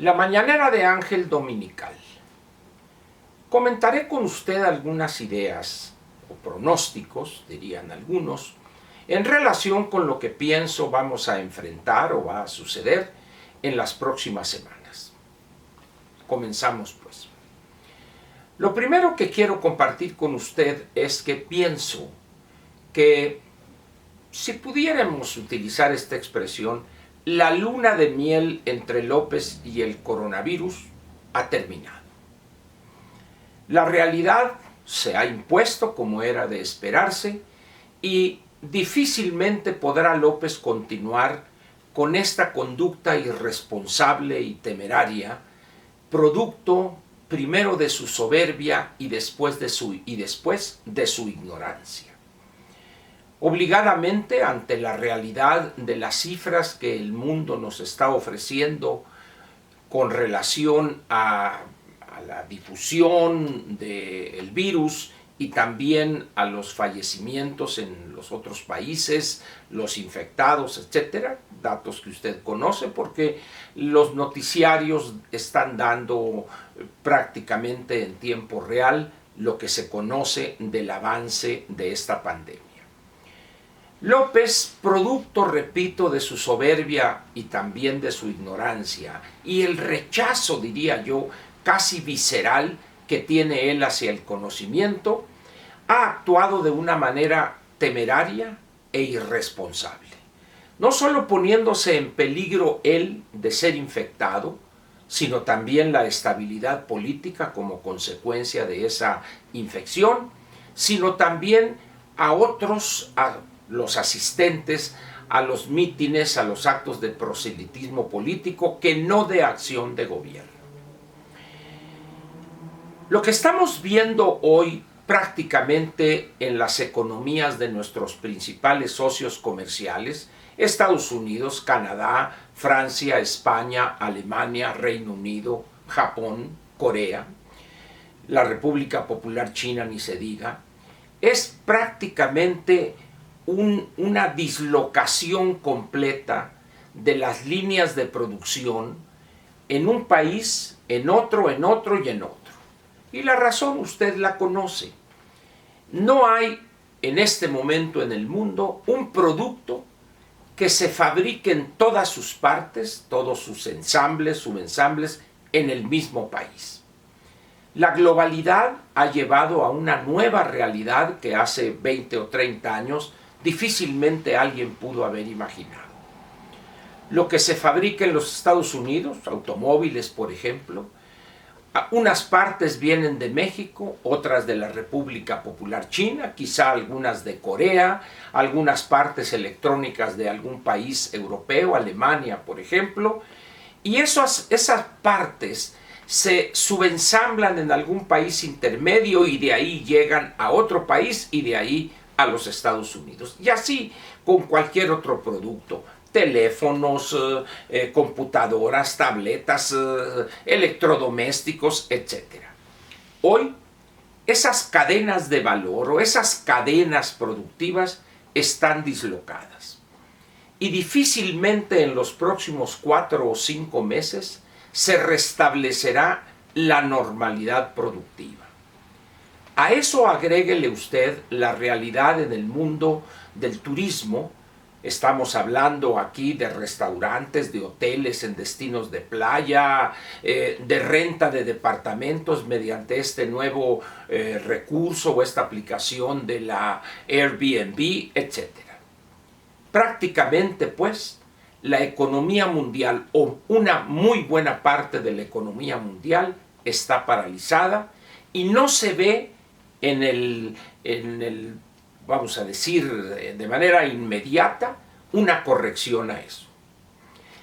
La mañanera de Ángel Dominical. Comentaré con usted algunas ideas o pronósticos, dirían algunos, en relación con lo que pienso vamos a enfrentar o va a suceder en las próximas semanas. Comenzamos pues. Lo primero que quiero compartir con usted es que pienso que si pudiéramos utilizar esta expresión, la luna de miel entre López y el coronavirus ha terminado. La realidad se ha impuesto como era de esperarse y difícilmente podrá López continuar con esta conducta irresponsable y temeraria, producto primero de su soberbia y después de su ignorancia. Obligadamente, ante la realidad de las cifras que el mundo nos está ofreciendo con relación a la difusión del virus y también a los fallecimientos en los otros países, los infectados, etcétera, datos que usted conoce porque los noticiarios están dando prácticamente en tiempo real lo que se conoce del avance de esta pandemia. López, producto, repito, de su soberbia y también de su ignorancia y el rechazo, diría yo, casi visceral que tiene él hacia el conocimiento, ha actuado de una manera temeraria e irresponsable. No solo poniéndose en peligro él de ser infectado, sino también la estabilidad política como consecuencia de esa infección, sino también a otros, los asistentes a los mítines, a los actos de proselitismo político, que no de acción de gobierno. Lo que estamos viendo hoy prácticamente en las economías de nuestros principales socios comerciales, Estados Unidos, Canadá, Francia, España, Alemania, Reino Unido, Japón, Corea, la República Popular China, ni se diga, es prácticamente una dislocación completa de las líneas de producción en un país, en otro y en otro. Y la razón usted la conoce. No hay en este momento en el mundo un producto que se fabrique en todas sus partes, todos sus ensambles, subensambles, en el mismo país. La globalidad ha llevado a una nueva realidad que hace 20 o 30 años difícilmente alguien pudo haber imaginado. Lo que se fabrica en los Estados Unidos, automóviles por ejemplo, unas partes vienen de México, otras de la República Popular China, quizá algunas de Corea, algunas partes electrónicas de algún país europeo, Alemania por ejemplo, y esas partes se subensamblan en algún país intermedio y de ahí llegan a otro país y de ahí a los Estados Unidos. Y así con cualquier otro producto, teléfonos, computadoras, tabletas, electrodomésticos, etc. Hoy, esas cadenas de valor o esas cadenas productivas están dislocadas. Y difícilmente en los próximos 4 o 5 meses se restablecerá la normalidad productiva. A eso agréguele usted la realidad en el mundo del turismo. Estamos hablando aquí de restaurantes, de hoteles en destinos de playa, de renta de departamentos mediante este nuevo recurso o esta aplicación de la Airbnb, etc. Prácticamente, pues, la economía mundial o una muy buena parte de la economía mundial está paralizada y no se ve vamos a decir, de manera inmediata, una corrección a eso.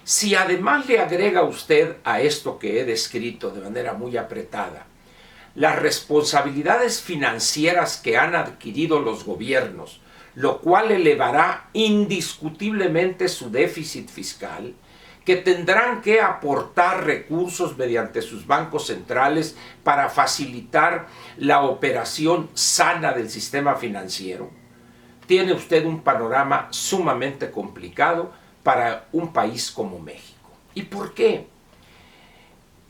Si además le agrega usted a esto que he descrito de manera muy apretada, las responsabilidades financieras que han adquirido los gobiernos, lo cual elevará indiscutiblemente su déficit fiscal, que tendrán que aportar recursos mediante sus bancos centrales para facilitar la operación sana del sistema financiero, tiene usted un panorama sumamente complicado para un país como México. ¿Y por qué?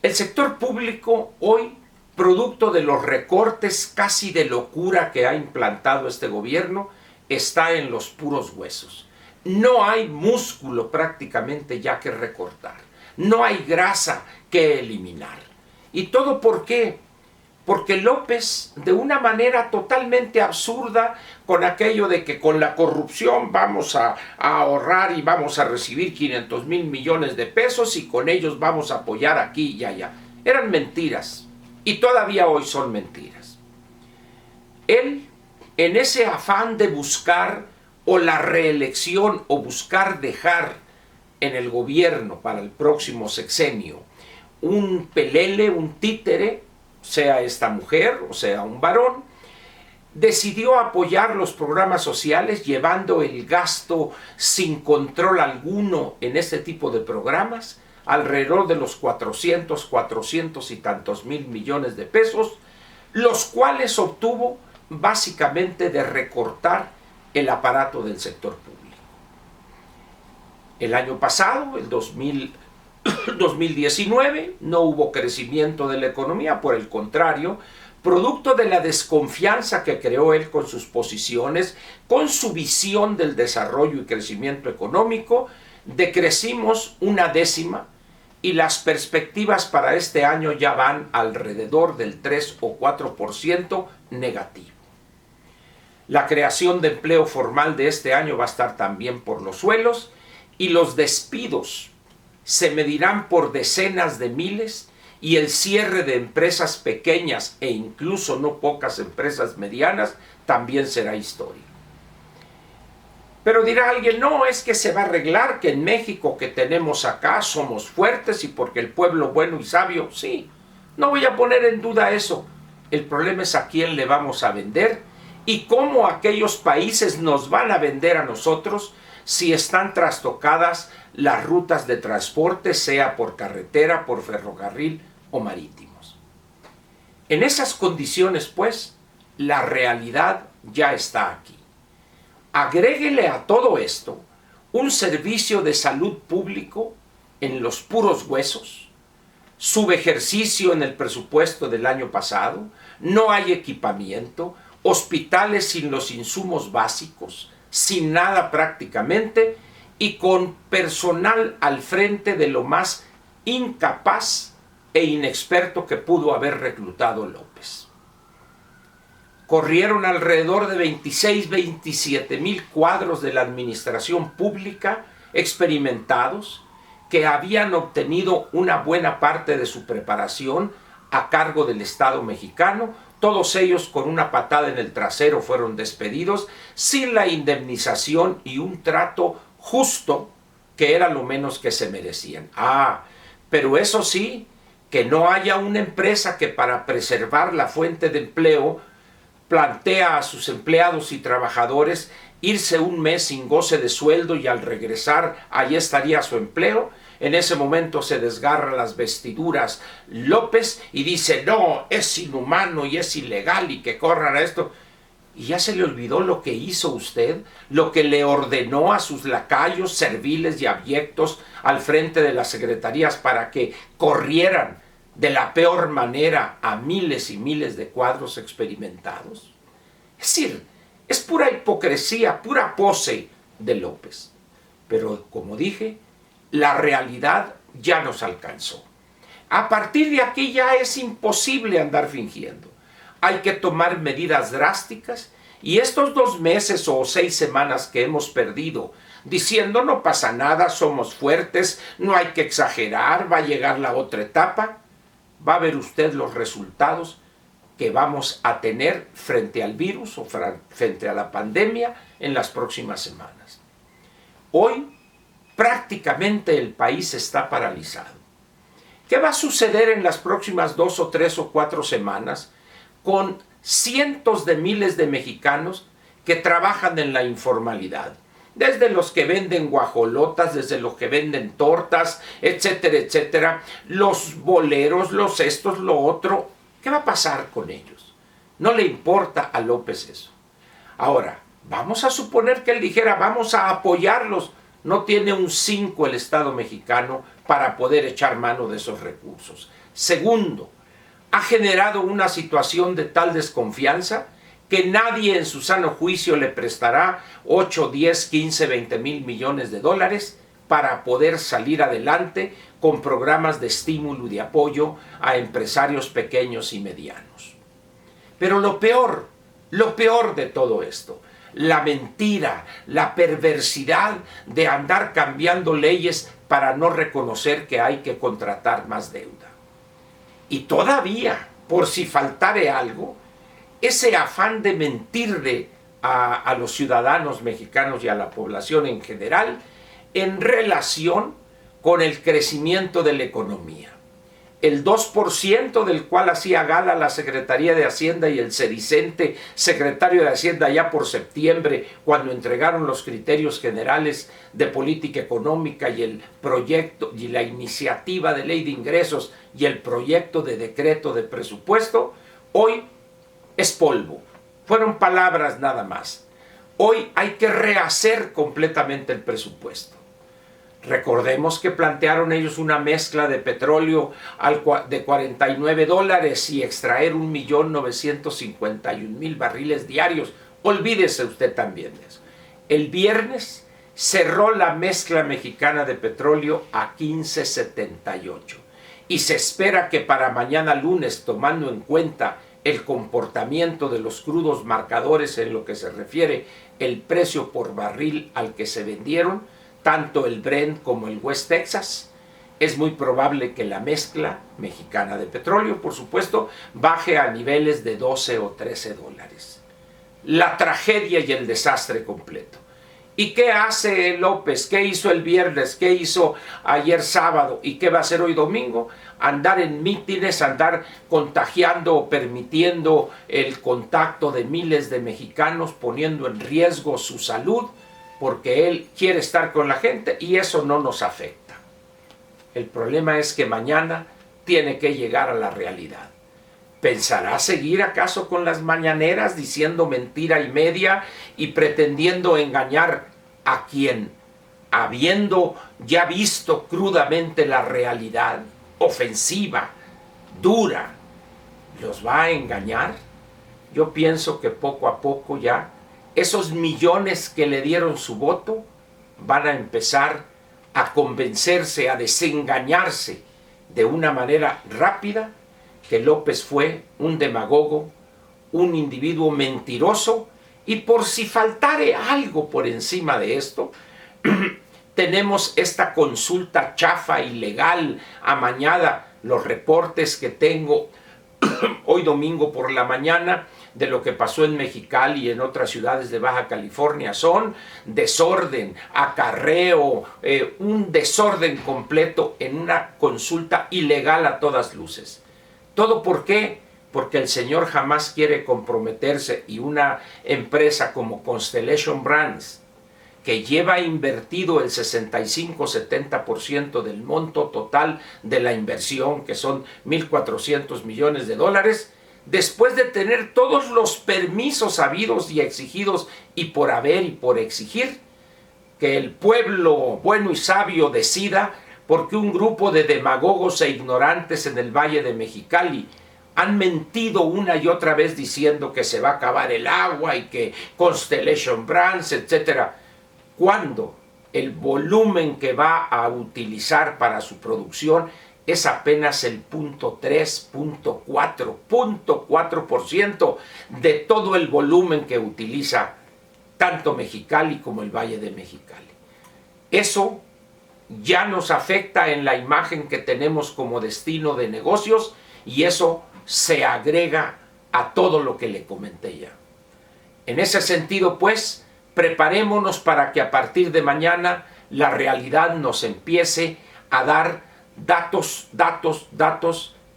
El sector público hoy, producto de los recortes casi de locura que ha implantado este gobierno, está en los puros huesos. No hay músculo prácticamente ya que recortar. No hay grasa que eliminar. ¿Y todo por qué? Porque López, de una manera totalmente absurda, con aquello de que con la corrupción vamos a ahorrar y vamos a recibir 500,000 millones de pesos y con ellos vamos a apoyar aquí y allá. Eran mentiras y todavía hoy son mentiras. Él, en ese afán de buscar o la reelección o buscar dejar en el gobierno para el próximo sexenio un pelele, un títere, sea esta mujer o sea un varón, decidió apoyar los programas sociales llevando el gasto sin control alguno en este tipo de programas, alrededor de los 400 y tantos mil millones de pesos, los cuales obtuvo básicamente de recortar el aparato del sector público. El año pasado, el 2019, no hubo crecimiento de la economía, por el contrario, producto de la desconfianza que creó él con sus posiciones, con su visión del desarrollo y crecimiento económico, decrecimos 1/10 y las perspectivas para este año ya van alrededor del 3 o 4% negativo. La creación de empleo formal de este año va a estar también por los suelos y los despidos se medirán por decenas de miles y el cierre de empresas pequeñas e incluso no pocas empresas medianas también será histórico. Pero dirá alguien, no, es que se va a arreglar, que en México que tenemos acá somos fuertes y porque el pueblo bueno y sabio, sí, no voy a poner en duda eso. El problema es a quién le vamos a vender y cómo aquellos países nos van a vender a nosotros si están trastocadas las rutas de transporte, sea por carretera, por ferrocarril o marítimos. En esas condiciones, pues, la realidad ya está aquí. Agréguele a todo esto un servicio de salud público en los puros huesos, subejercicio en el presupuesto del año pasado, no hay equipamiento, hospitales sin los insumos básicos, sin nada prácticamente, y con personal al frente de lo más incapaz e inexperto que pudo haber reclutado López. Corrieron alrededor de 27 mil cuadros de la administración pública experimentados que habían obtenido una buena parte de su preparación a cargo del Estado mexicano. Todos ellos con una patada en el trasero fueron despedidos sin la indemnización y un trato justo que era lo menos que se merecían. Pero eso sí, que no haya una empresa que para preservar la fuente de empleo plantea a sus empleados y trabajadores irse un mes sin goce de sueldo y al regresar allí estaría su empleo. En ese momento se desgarra las vestiduras López y dice, no, es inhumano y es ilegal y que corran a esto. Y ya se le olvidó lo que hizo usted, lo que le ordenó a sus lacayos serviles y abyectos al frente de las secretarías para que corrieran de la peor manera a miles y miles de cuadros experimentados. Es decir, es pura hipocresía, pura pose de López. Pero como dije, la realidad ya nos alcanzó. A partir de aquí ya es imposible andar fingiendo. Hay que tomar medidas drásticas y estos 2 meses o 6 semanas que hemos perdido diciendo no pasa nada, somos fuertes, no hay que exagerar, va a llegar la otra etapa, va a ver usted los resultados que vamos a tener frente al virus o frente a la pandemia en las próximas semanas. Hoy prácticamente el país está paralizado. ¿Qué va a suceder en las próximas 2 o 3 o 4 semanas con cientos de miles de mexicanos que trabajan en la informalidad? Desde los que venden guajolotas, desde los que venden tortas, etcétera, etcétera, los boleros, los estos, lo otro. ¿Qué va a pasar con ellos? No le importa a López eso. Ahora, vamos a suponer que él dijera, vamos a apoyarlos. no tiene un 5 el Estado mexicano para poder echar mano de esos recursos. Segundo, ha generado una situación de tal desconfianza que nadie en su sano juicio le prestará 8, 10, 15, 20 mil millones de dólares para poder salir adelante con programas de estímulo y de apoyo a empresarios pequeños y medianos. Pero lo peor de todo esto, la mentira, la perversidad de andar cambiando leyes para no reconocer que hay que contratar más deuda. Y todavía, por si faltare algo, ese afán de mentirle a los ciudadanos mexicanos y a la población en general en relación con el crecimiento de la economía. El 2% del cual hacía gala la Secretaría de Hacienda y el sedicente secretario de Hacienda ya por septiembre, cuando entregaron los criterios generales de política económica y el proyecto y la iniciativa de ley de ingresos y el proyecto de decreto de presupuesto, hoy es polvo. Fueron palabras nada más. Hoy hay que rehacer completamente el presupuesto. Recordemos que plantearon ellos una mezcla de petróleo de $49 y extraer 1.951.000 barriles diarios. Olvídese usted también de eso. El viernes cerró la mezcla mexicana de petróleo a 15.78 y se espera que para mañana lunes, tomando en cuenta el comportamiento de los crudos marcadores en lo que se refiere el precio por barril al que se vendieron, tanto el Brent como el West Texas, es muy probable que la mezcla mexicana de petróleo, por supuesto, baje a niveles de 12 o 13 dólares. La tragedia y el desastre completo. ¿Y qué hace López? ¿Qué hizo el viernes? ¿Qué hizo ayer sábado? ¿Y qué va a hacer hoy domingo? Andar en mítines, andar contagiando o permitiendo el contacto de miles de mexicanos, poniendo en riesgo su salud, porque él quiere estar con la gente y eso no nos afecta. El problema es que mañana tiene que llegar a la realidad. ¿Pensará seguir acaso con las mañaneras diciendo mentira y media y pretendiendo engañar a quien, habiendo ya visto crudamente la realidad ofensiva, dura, los va a engañar? Yo pienso que poco a poco ya esos millones que le dieron su voto van a empezar a convencerse, a desengañarse de una manera rápida que López fue un demagogo, un individuo mentiroso, y por si faltare algo por encima de esto, tenemos esta consulta chafa, ilegal, amañada. Los reportes que tengo hoy domingo por la mañana de lo que pasó en Mexicali y en otras ciudades de Baja California son desorden, acarreo, un desorden completo en una consulta ilegal a todas luces. ¿Todo por qué? Porque el señor jamás quiere comprometerse, y una empresa como Constellation Brands, que lleva invertido el 65-70% del monto total de la inversión, que son 1.400 millones de dólares, después de tener todos los permisos habidos y exigidos y por haber y por exigir, que el pueblo bueno y sabio decida, porque un grupo de demagogos e ignorantes en el Valle de Mexicali han mentido una y otra vez diciendo que se va a acabar el agua y que Constellation Brands, etc., cuando el volumen que va a utilizar para su producción es apenas el 0.4% de todo el volumen que utiliza tanto Mexicali como el Valle de Mexicali. Eso ya nos afecta en la imagen que tenemos como destino de negocios, y eso se agrega a todo lo que le comenté ya. En ese sentido, pues, preparémonos para que a partir de mañana la realidad nos empiece a dar datos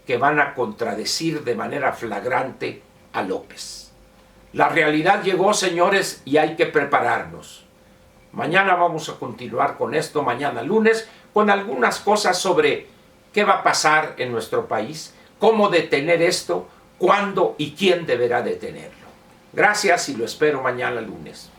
que van a contradecir de manera flagrante a López. La realidad llegó, señores, y hay que prepararnos. Mañana vamos a continuar con esto, mañana lunes, con algunas cosas sobre qué va a pasar en nuestro país, cómo detener esto, cuándo y quién deberá detenerlo. Gracias y lo espero mañana lunes.